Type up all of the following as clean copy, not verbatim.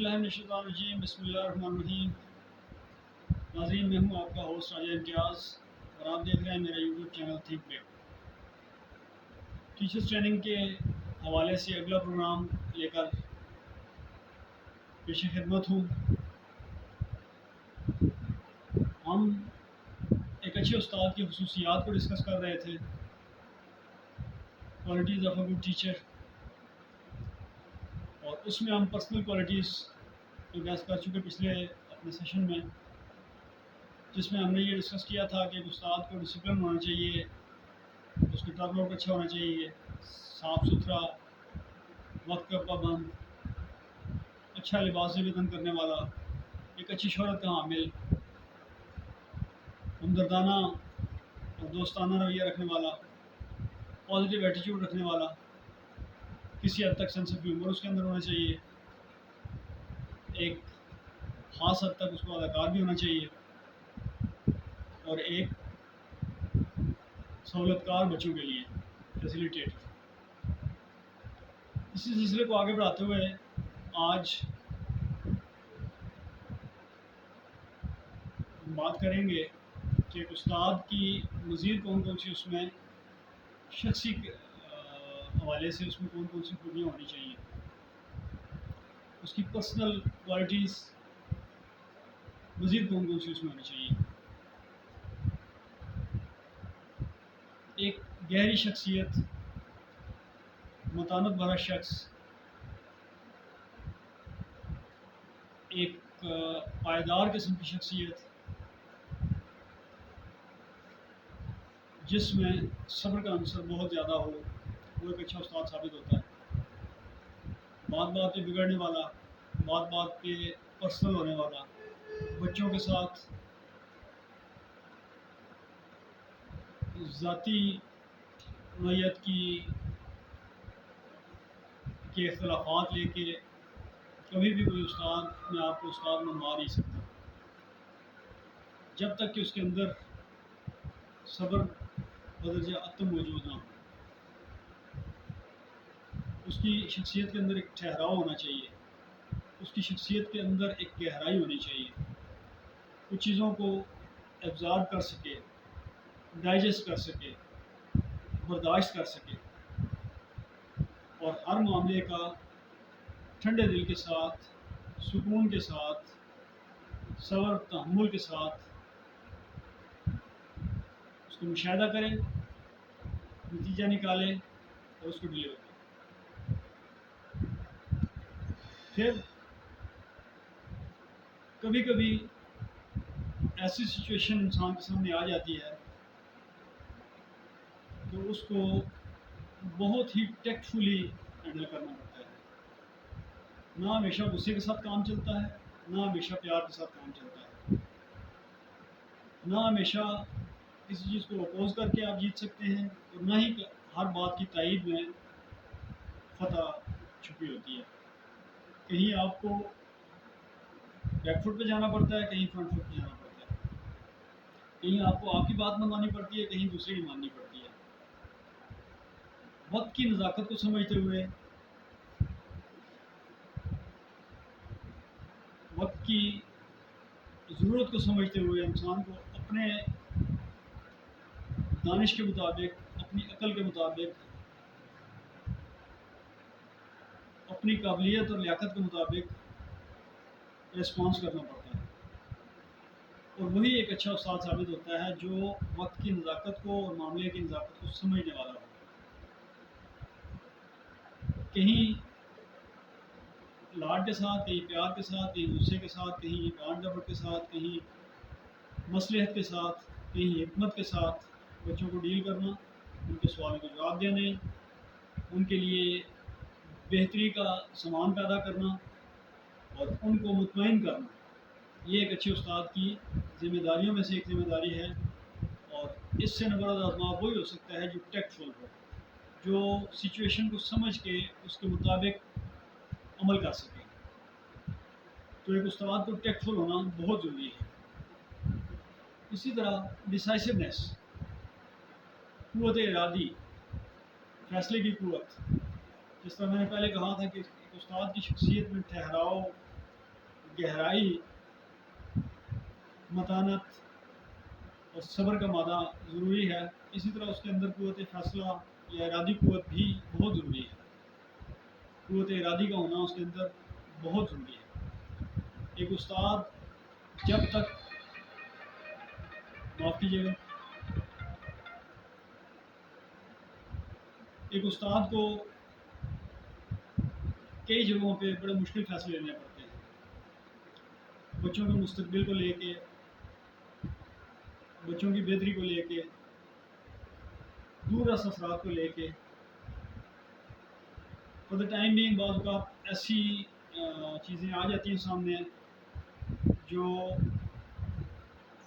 باللہ من الشیطان الرجیم، بسم اللہ الرحمن الرحیم۔ ناظرین، میں ہوں آپ کا ہوسٹ راجہ امتیاز اور آپ دیکھ رہے ہیں میرا YouTube channel think big. Teachers training کے حوالے سے اگلا پروگرام لے کر پیش خدمت ہوں۔ ہم ایک اچھے استاد کی خصوصیات کو ڈسکس کر رہے تھے، qualities of a good teacher, اور اس میں ہم پرسنل کوالٹیز کو بحث کر چکے پچھلے اپنے سیشن میں، جس میں ہم نے یہ ڈسکس کیا تھا کہ ایک استاد کو ڈسپلن ہونا چاہیے، اس کی ٹرن آؤٹ اچھا ہونا چاہیے، صاف ستھرا، وقت کا پابند، اچھا لباس بدن کرنے والا، ایک اچھی شہرت کا حامل، ہمدردانہ اور دوستانہ رویہ رکھنے والا، پازیٹیو ایٹیچیوڈ رکھنے والا، کسی حد تک سینس آف ہیومر اس کے اندر ہونا چاہیے، ایک خاص حد تک اس کو اداکار بھی ہونا چاہیے، اور ایک سہولت کار بچوں کے لیے فیسیلیٹیٹر۔ اسی سلسلے کو آگے بڑھاتے ہوئے آج ہم بات کریں گے کہ ایک استاد کی مزید کون کون سی اس میں شخصی حوالے سے اس میں کون کون سی خوبیاں ہونی چاہیے، اس کی پرسنل کوالٹیز مزید کون کون سی اس میں ہونی چاہیے۔ ایک گہری شخصیت، متانت بھرا شخص، ایک پائیدار قسم کی شخصیت جس میں صبر کا عنصر بہت زیادہ ہو، وہ ایک اچھا استاد ثابت ہوتا ہے۔ بات بات پہ بگڑنے والا، بات بات پہ پرسنل ہونے والا، بچوں کے ساتھ ذاتی نوعیت کے اختلافات لے کے کبھی بھی کوئی استاد اپنے آپ کو استاد منوا نہیں سکتا، جب تک کہ اس کے اندر صبر بدرجہ عتم موجود نہ ہو۔ اس کی شخصیت کے اندر ایک ٹھہراؤ ہونا چاہیے، اس کی شخصیت کے اندر ایک گہرائی ہونی چاہیے، کچھ چیزوں کو ایبزارب کر سکے، ڈائجسٹ کر سکے، برداشت کر سکے، اور ہر معاملے کا ٹھنڈے دل کے ساتھ، سکون کے ساتھ، صبر تحمل کے ساتھ اس کو مشاہدہ کریں، نتیجہ نکالیں اور اس کو ڈلیور کریں۔ پھر کبھی کبھی ایسی سچویشن انسان کے سامنے آ جاتی ہے تو اس کو بہت ہی ٹیکٹفلی ہینڈل کرنا پڑتا ہے۔ نہ ہمیشہ غصے کے ساتھ کام چلتا ہے، نہ ہمیشہ پیار کے ساتھ کام چلتا ہے، نہ ہمیشہ کسی چیز کو اپوز کر کے آپ جیت سکتے ہیں، اور نہ ہی ہر بات کی تائید میں فتح چھپی ہوتی ہے۔ کہیں آپ کو بیک فٹ پہ جانا پڑتا ہے، کہیں فرنٹ فٹ پہ جانا پڑتا ہے، کہیں آپ کو آپ کی بات منوانی پڑتی ہے، کہیں دوسرے کی ماننی پڑتی ہے۔ وقت کی نزاکت کو سمجھتے ہوئے، وقت کی ضرورت کو سمجھتے ہوئے انسان کو اپنے دانش کے مطابق، اپنی عقل کے مطابق، اپنی قابلیت اور لیاقت کے مطابق ریسپانس کرنا پڑتا ہے، اور وہی ایک اچھا استاد ثابت ہوتا ہے جو وقت کی نزاکت کو اور معاملے کی نزاکت کو سمجھنے والا ہو۔ کہیں لاڈ کے ساتھ، کہیں پیار کے ساتھ، کہیں غصے کے ساتھ، کہیں ڈانٹ ڈپٹ کے ساتھ، کہیں مصلحت کے ساتھ، کہیں حکمت کے ساتھ بچوں کو ڈیل کرنا، ان کے سوالوں کے جواب دینے، ان کے لیے بہتری کا سامان پیدا کرنا اور ان کو مطمئن کرنا، یہ ایک اچھے استاد کی ذمہ داریوں میں سے ایک ذمہ داری ہے۔ اور اس سے نبرد آزما وہی ہو سکتا ہے جو ٹیکٹفل ہو، جو سچویشن کو سمجھ کے اس کے مطابق عمل کر سکے۔ تو ایک استاد کو ٹیکٹفل ہونا بہت ضروری ہے۔ اسی طرح ڈیسائسونیس، قوت ارادی، فیصلے کی قوت، جس طرح میں نے پہلے کہا تھا کہ ایک استاد کی شخصیت میں ٹھہراؤ، گہرائی، متانت اور صبر کا مادہ ضروری ہے، اسی طرح اس کے اندر قوت فیصلہ یا ارادی قوت بھی بہت ضروری ہے۔ قوت ارادی کا ہونا اس کے اندر بہت ضروری ہے۔ ایک استاد جب تک، معاف کیجیے گا، ایک استاد کو کئی جگہوں پہ بڑے مشکل فیصلے لینے پڑتے ہیں، بچوں کے مستقبل کو لے کے، بچوں کی بہتری کو لے کے، دور رس افراد کو لے کے۔ فور دا ٹائم بینگ بعض اوقات ایسی چیزیں آ جاتی ہیں سامنے جو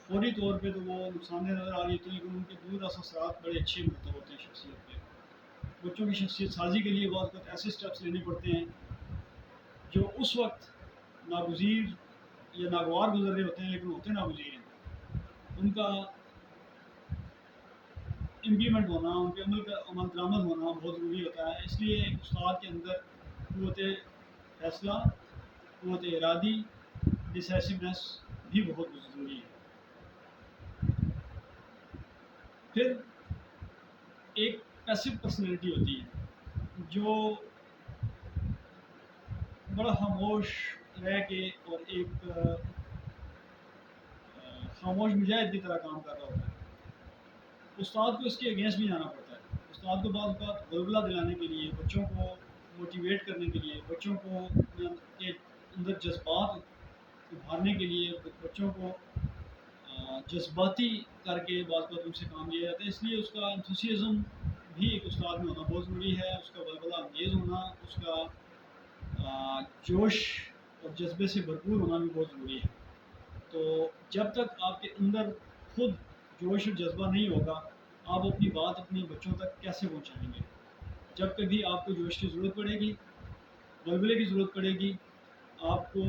فوری طور پہ تو وہ نقصان دہ نظر آ رہی ہوتی ہیں، لیکن ان کے دور رس اثرات بڑے اچھے مرتب ہوتے ہیں شخصیت پہ۔ بچوں کی شخصیت سازی کے لیے بعض اوقات ایسے اسٹیپس لینے پڑتے ہیں جو اس وقت ناگزیر یا ناگوار گزر رہے ہوتے ہیں، لیکن ہوتے ناگزیر ہیں۔ ان کا امپلیمنٹ ہونا، ان کے عمل درآمد ہونا بہت ضروری ہوتا ہے۔ اس لیے ایک استاد کے اندر قوت فیصلہ، قوت ارادی، ڈسیسونیس بھی بہت ضروری ہے۔ پھر ایک پیسو پرسنالٹی ہوتی ہے جو بڑا خاموش رہ کے اور ایک خاموش مجاہد کی طرح کام کر رہا ہوتا ہے۔ استاد کو اس کے اگینسٹ بھی جانا پڑتا ہے۔ استاد کو بعض اوقات غلبلہ دلانے کے لیے، بچوں کو موٹیویٹ کرنے کے لیے، بچوں کو کے اندر جذبات ابھارنے کے لیے، بچوں کو جذباتی کر کے بعض اوقات ان سے کام لیا جاتا ہے۔ اس لیے اس کا انتھوسیزم بھی ایک استاد میں ہونا بہت ضروری ہے، اس کا غلبلہ انگیز ہونا، اس کا جوش اور جذبے سے بھرپور ہونا بھی بہت ضروری ہے۔ تو جب تک آپ کے اندر خود جوش اور جذبہ نہیں ہوگا، آپ اپنی بات اپنے بچوں تک کیسے پہنچائیں گے؟ جب کبھی آپ کو جوش کی ضرورت پڑے گی، غلبلے کی ضرورت پڑے گی، آپ کو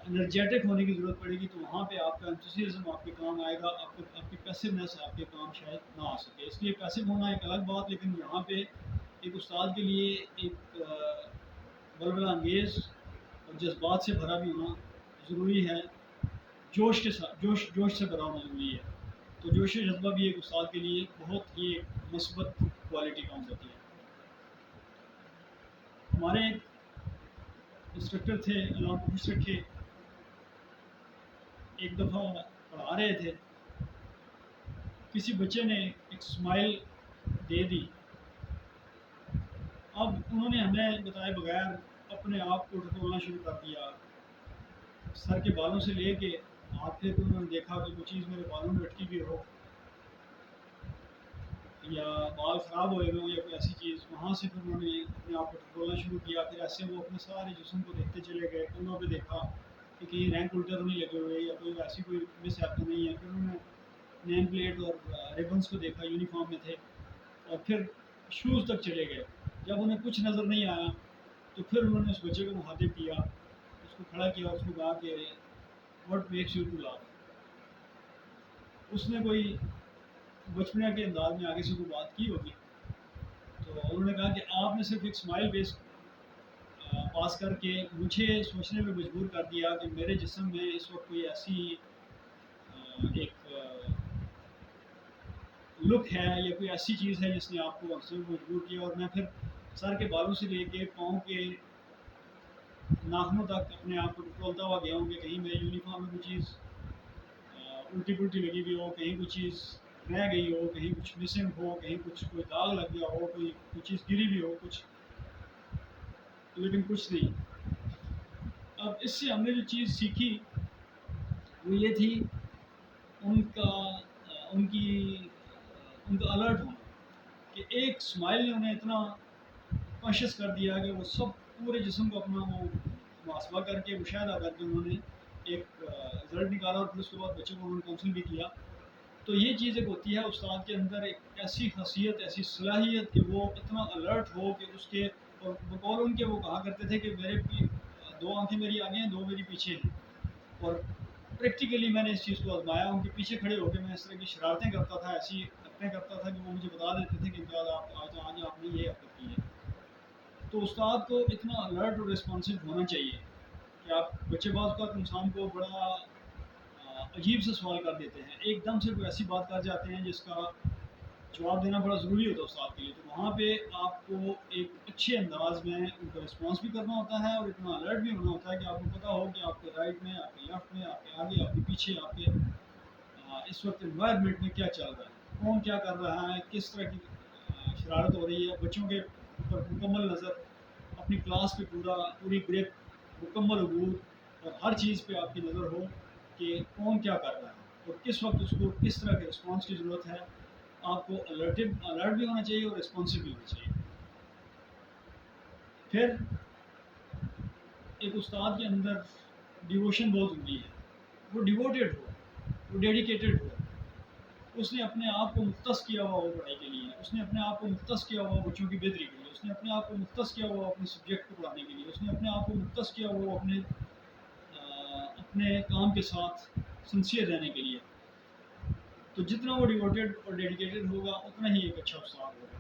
انرجیٹک ہونے کی ضرورت پڑے گی، تو وہاں پہ آپ کا انتھوسیزم آپ کے کام آئے گا، آپ کی پیسونیس آپ کے کام شاید نہ آ سکے۔ اس لیے پیسو ہونا ایک الگ بات، لیکن یہاں پہ ایک استاد کے لیے ایک غلبلہ انگیز اور جذبات سے بھرا بھی ہونا ضروری ہے، جوش کے ساتھ، جوش سے بھرا ہونا ضروری ہے۔ تو جوش و جذبہ بھی ایک استاد کے لیے بہت ہی مثبت کوالٹی کام کرتی ہے۔ ہمارے ایک انسٹرکٹر تھے، اللہ کو خوش رکھے، ایک دفعہ پڑھا رہے تھے، کسی بچے نے ایک اسمائل دے دی۔ اب انہوں نے ہمیں بتائے بغیر اپنے آپ کو ٹٹولنا شروع کر دیا، سر کے بالوں سے لے کے ہاتھ پہ، تو انہوں نے دیکھا کہ کوئی چیز میرے بالوں میں لٹکی ہوئی ہو یا بال خراب ہوئے ہوئے ہوں یا کوئی ایسی چیز، وہاں سے پھر انہوں نے اپنے آپ کو ٹٹولنا شروع کیا۔ پھر ایسے وہ اپنے سارے جسم کو دیکھتے چلے گئے، کندھوں پہ دیکھا کہ کہیں رینک الٹے تو نہیں لگے ہوئے یا کوئی ایسی کوئی مس ایپ تو نہیں ہے۔ پھر انہوں نے نیم پلیٹ اور ریبنس کو دیکھا، یونیفارم میں تھے، اور پھر شوز تک چلے گئے۔ جب انہیں کچھ نظر نہیں آیا تو پھر انہوں نے اس بچے کو مخاطب کیا، اس کو کھڑا کیا، اس کو کہا کہ what makes you to laugh. اس نے کوئی بچپنے کے انداز میں آگے سے کوئی بات کی ہوگی، تو انہوں نے کہا کہ آپ نے صرف ایک اسمائل بیس پاس کر کے مجھے سوچنے پہ مجبور کر دیا کہ میرے جسم میں اس وقت کوئی ایسی ایک لک ہے یا کوئی ایسی چیز ہے جس نے آپ کو ہنسنے میں مجبور کیا۔ اور میں پھر سر کے بالوں سے لے کے پاؤں کے ناخنوں تک اپنے آپ کو ٹٹولتا ہوا گیا ہوں کہ کہیں میری یونیفارم میں کوئی چیز الٹی پلٹی لگی ہوئی ہو، کہیں کوئی چیز رہ گئی ہو، کہیں کچھ مسنگ ہو، کہیں کچھ کوئی داغ لگ گیا ہو، کوئی چیز گری بھی ہو کچھ، لیکن کچھ نہیں۔ اب اس سے ہم نے جو چیز سیکھی وہ یہ تھی ان کا الرٹ ہونا، کہ ایک اسمائل نے انہیں اتنا کانشیس کر دیا کہ وہ سب پورے جسم کو اپنا وہ محاسبہ کر کے، مشاہدہ کر کے انہوں نے ایک رزلٹ نکالا، اور پھر اس کے بعد بچوں کو انہوں نے کاؤنسل بھی کیا۔ تو یہ چیز ایک ہوتی ہے استاد کے اندر ایک ایسی خاصیت، ایسی صلاحیت کہ وہ اتنا الرٹ ہو کہ اس کے، اور بقول ان کے وہ کہا کرتے تھے کہ میرے دو آنکھیں میری آگے ہیں، دو میری پیچھے ہیں، اور پریکٹیکلی میں نے اس چیز کو آزمایا۔ ان کے پیچھے کھڑے ہو کے میں اس طرح کی شرارتیں کرتا تھا، ایسی حرکتیں کرتا تھا کہ وہ مجھے بتا دیتے تھے کہ آج آپ نے یہ حرکت کی ہے۔ تو استاد کو اتنا الرٹ اور ریسپانسو ہونا چاہیے کہ کہ آپ بچے بعض اوقات انسان کو بڑا عجیب سے سوال کر دیتے ہیں، ایک دم سے کوئی ایسی بات کر جاتے ہیں جس کا جواب دینا بڑا ضروری ہوتا ہے استاد کے لیے، تو وہاں پہ آپ کو ایک اچھے انداز میں ان کا رسپانس بھی کرنا ہوتا ہے اور اتنا الرٹ بھی ہونا ہوتا ہے کہ آپ کو پتہ ہو کہ آپ کے رائٹ میں، آپ کے لیفٹ میں، آپ کے آگے، آپ کے پیچھے، آپ کے اس وقت انوائرمنٹ میں کیا چل رہا ہے، کون کیا کر رہا ہے، کس طرح کی شرارت ہو رہی ہے، بچوں کے اوپر مکمل نظر، اپنی کلاس پہ پوری گریپ، مکمل عبور اور ہر چیز پہ آپ کی نظر ہو کہ کون کیا کر رہا ہے اور کس وقت اس کو کس طرح کے رسپانس کی ضرورت ہے. آپ کو الرٹ بھی ہونا چاہیے اور رسپانسو بھی ہونا چاہیے. پھر ایک استاد کے اندر ڈیووشن بہت ضروری ہے، وہ ڈیووٹیڈ ہو، وہ ڈیڈیکیٹڈ ہو، اس نے اپنے آپ کو مختص کیا ہوا ہو پڑھائی کے لیے، اس نے اپنے آپ کو مختص کیا ہوا بچوں کی بہتری کے لیے، اس نے اپنے آپ کو مختص کیا ہوا اپنے سبجیکٹ کو پڑھانے کے لیے، اس نے اپنے آپ کو مختص کیا ہوا اپنے کام کے ساتھ سنسیئر رہنے کے لیے. تو جتنا وہ ڈیووٹیڈ اور ڈیڈیکیٹڈ ہوگا اتنا ہی ایک اچھا استاد ہوگا.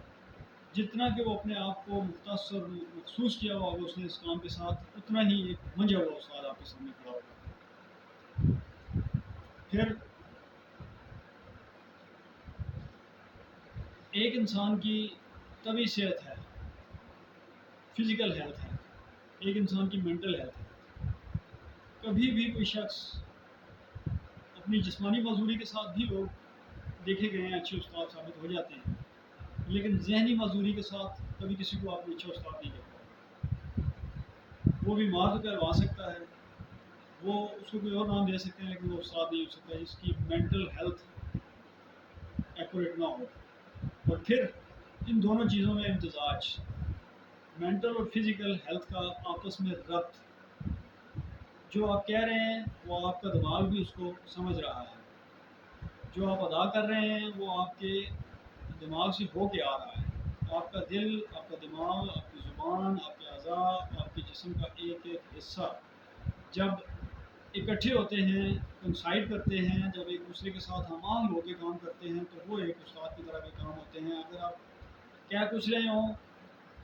جتنا کہ وہ اپنے آپ کو مختص اور مخصوص کیا ہوا ہوگا اس نے اس کام کے ساتھ، اتنا ہی ایک منجھا ہوا استاد آپ کے سامنے کھڑا ہوگا. پھر ایک انسان کی طبی صحت ہے، فزیکل ہیلتھ ہے، ایک انسان کی مینٹل ہیلتھ ہے. کبھی بھی کوئی شخص اپنی جسمانی معذوری کے ساتھ بھی لوگ دیکھے گئے ہیں اچھے استاد ثابت ہو جاتے ہیں، لیکن ذہنی معذوری کے ساتھ کبھی کسی کو آپ نے اچھا استاد نہیں دیکھا. وہ بیمار تو کروا سکتا ہے، وہ اس کو کوئی اور نام دے سکتے ہیں، لیکن وہ استاد نہیں ہو سکتا جس کی مینٹل ہیلتھ ایکوریٹ نہ ہو. اور پھر ان دونوں چیزوں میں امتزاج، مینٹل اور فزیکل ہیلتھ کا آپس میں ربط، جو آپ کہہ رہے ہیں وہ آپ کا دماغ بھی اس کو سمجھ رہا ہے، جو آپ ادا کر رہے ہیں وہ آپ کے دماغ سے ہو کے آ رہا ہے. آپ کا دل، آپ کا دماغ، آپ کی زبان، آپ کے اعضاء، آپ کے جسم کا ایک ایک حصہ جب اکٹھے ہوتے ہیں، کنسائڈ کرتے ہیں، جب ایک دوسرے کے ساتھ ہم آہنگ ہو کے کام کرتے ہیں تو وہ ایک استاد کی طرح کے کام ہوتے ہیں. اگر آپ کیا کچھ رہے ہوں،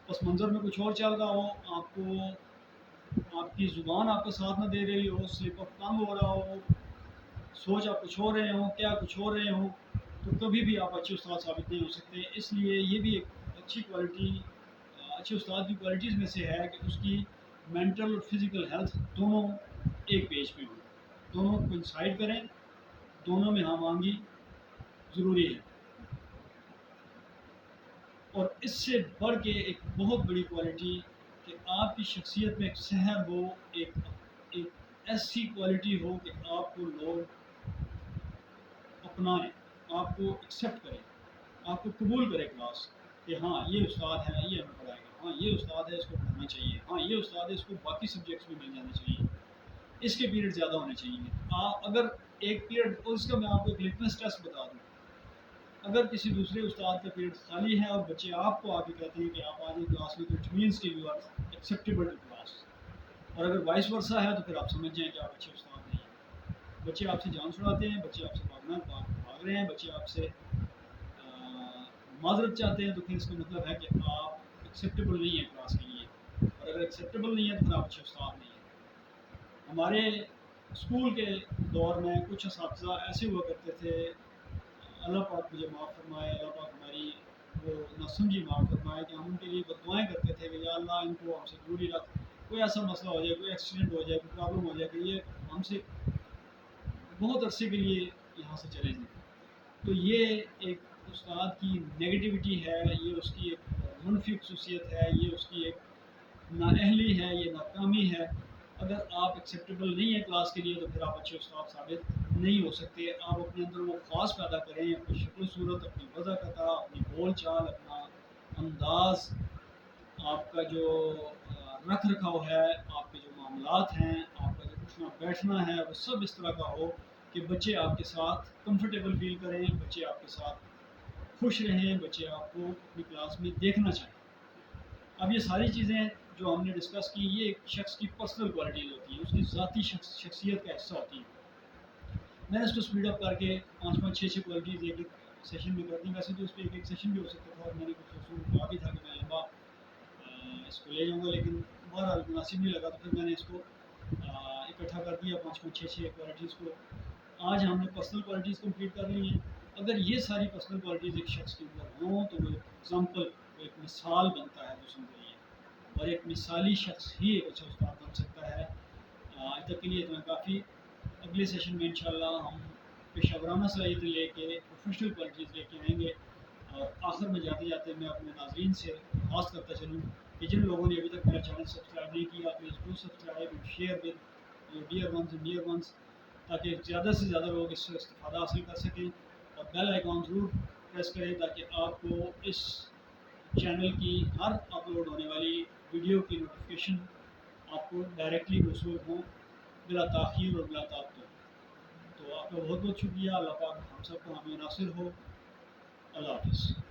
پس منظر میں کچھ اور چل رہا ہو، آپ کو آپ کی زبان آپ کا ساتھ نہ دے رہی ہو، سلپ آف ٹنگ ہو رہا ہو، سوچ آپ کچھ ہو رہے ہوں، کیا کچھ ہو رہے ہوں، تو کبھی بھی آپ اچھے استاد ثابت نہیں ہو سکتے. اس لیے یہ بھی ایک اچھی کوالٹی، اچھے استاد کی کوالٹیز میں سے ہے کہ اس کی مینٹل اور فزیکل ہیلتھ دونوں ایک پیج پہ ہوں، دونوں کو انسائڈ کریں، دونوں میں ہم آہنگی ضروری ہے. اور اس سے بڑھ کے ایک بہت بڑی کوالٹی کہ آپ کی شخصیت میں ایک سحر ہو، ایک ایسی کوالٹی ہو کہ آپ کو لوگ اپنائیں، آپ کو ایکسیپٹ کریں، آپ کو قبول کرے کلاس کہ ہاں یہ استاد ہے، یہ ہمیں پڑھائے گا، ہاں یہ استاد ہے، اس کو پڑھنا چاہیے، ہاں یہ استاد ہے، اس کو باقی سبجیکٹس بھی مل جانے چاہیے، اس کے پیریڈ زیادہ ہونے چاہیے. اگر ایک پیریڈ، اور اس کا میں آپ کو ایک لٹمس ٹیسٹ بتا دوں، اگر کسی دوسرے استاد کا پیریڈ خالی ہے اور بچے آپ کو آ کے کہتے ہیں کہ آپ آ جائیں کلاس میں، تو اٹ مینس کہ you are acceptable to class. اور اگر وائس ورثہ ہے تو پھر آپ سمجھ جائیں کہ آپ اچھے استاد نہیں ہیں. بچے آپ سے جان چھڑاتے ہیں، بچے آپ سے بھاگ رہے ہیں، بچے آپ سے معذرت چاہتے ہیں، تو پھر اس کا مطلب ہے کہ آپ ایکسیپٹیبل نہیں ہیں کلاس کے لیے. اور اگر ایکسیپٹیبل نہیں ہے تو پھر آپ اچھے استاد نہیں ہیں. ہمارے اسکول کے دور میں کچھ اساتذہ ایسے ہوا کرتے تھے، اللہ پاک مجھے معاف فرمائے، اللہ پاک ہماری وہ نہ سمجھی معاف فرمائے، کہ ہم ان کے لیے بددعائیں کرتے تھے کہ یا اللہ ان کو ہم سے دور ہی رکھ، کوئی ایسا مسئلہ ہو جائے، کوئی ایکسیڈنٹ ہو جائے، کوئی پرابلم ہو جائے کہ یہ ہم سے بہت عرصے کے لیے یہاں سے چلے جائیں. تو یہ ایک استاد کی نگیٹیوٹی ہے، یہ اس کی ایک منفی خصوصیت ہے، یہ اس کی ایک نااہلی ہے، یہ ناکامی ہے. اگر آپ ایکسیپٹیبل نہیں ہیں کلاس کے لیے تو پھر آپ اچھے استاد ثابت نہیں ہو سکتے. آپ اپنے اندر وہ خاص پیدا کریں، اپنی شکل و صورت، اپنی وضاحت، اپنی بول چال، اپنا انداز، آپ کا جو رکھ رکھاؤ ہے، آپ کے جو معاملات ہیں، آپ کا جو اٹھنا بیٹھنا ہے، وہ سب اس طرح کا ہو کہ بچے آپ کے ساتھ کمفرٹیبل فیل کریں، بچے آپ کے ساتھ خوش رہیں، بچے آپ کو اپنی کلاس میں دیکھنا چاہیں. اب یہ ساری چیزیں جو ہم نے ڈسکس کی، یہ ایک شخص کی پرسنل کوالٹیز ہوتی ہیں، اس کی ذاتی شخصیت کا حصہ ہوتی ہیں. میں نے اس کو اسپیڈ اپ کر کے 5 5 6 6 کوالٹیز ایک ایک سیشن میں کر دی. ویسے تو اس پہ ایک ایک سیشن بھی ہو سکتا تھا، اور میں نے کچھ دوستوں کو کہا بھی تھا کہ میں لمبا اس کو لے جاؤں گا، لیکن بہرحال مناسب نہیں لگا، تو پھر میں نے اس کو اکٹھا کر دیا 5 5 6 6 کوالٹیز کو. آج ہم نے پرسنل کوالٹیز کمپلیٹ کر لی ہیں. اگر یہ ساری پرسنل کوالٹیز ایک شخص کے اندر ہوں تو وہ ایک ایگزامپل، ایک مثال بنتا ہے دوسروں کے لیے، اور ایک مثالی شخص ہی ایک اچھا استاد بن سکتا ہے. آج تک کے لیے اتنا کافی. اگلے سیشن میں انشاءاللہ ہم پیشہ ورانہ صلاحیتیں لے کے پروفیشنل کوالٹیز لے کے آئیں گے. اور آخر میں جاتے جاتے میں اپنے ناظرین سے درخواست کرتا چلوں کہ جن لوگوں نے ابھی تک میرا چینل سبسکرائب نہیں کیا، please do subscribe and share with your dear ones and near ones, تاکہ زیادہ سے زیادہ لوگ اس سے استفادہ حاصل کر سکیں. اور بیل آئیکن ضرور پریس کریں تاکہ آپ کو اس چینل کی ہر اپلوڈ ہونے والی ویڈیو کی نوٹیفیکیشن آپ کو ڈائریکٹلی موصول ہوں، بلا تاخیر اور بلا تعطل. تو آپ کا بہت بہت شکریہ. اللہ پاک ہم سب کو حامی ناصر ہو. اللہ حافظ.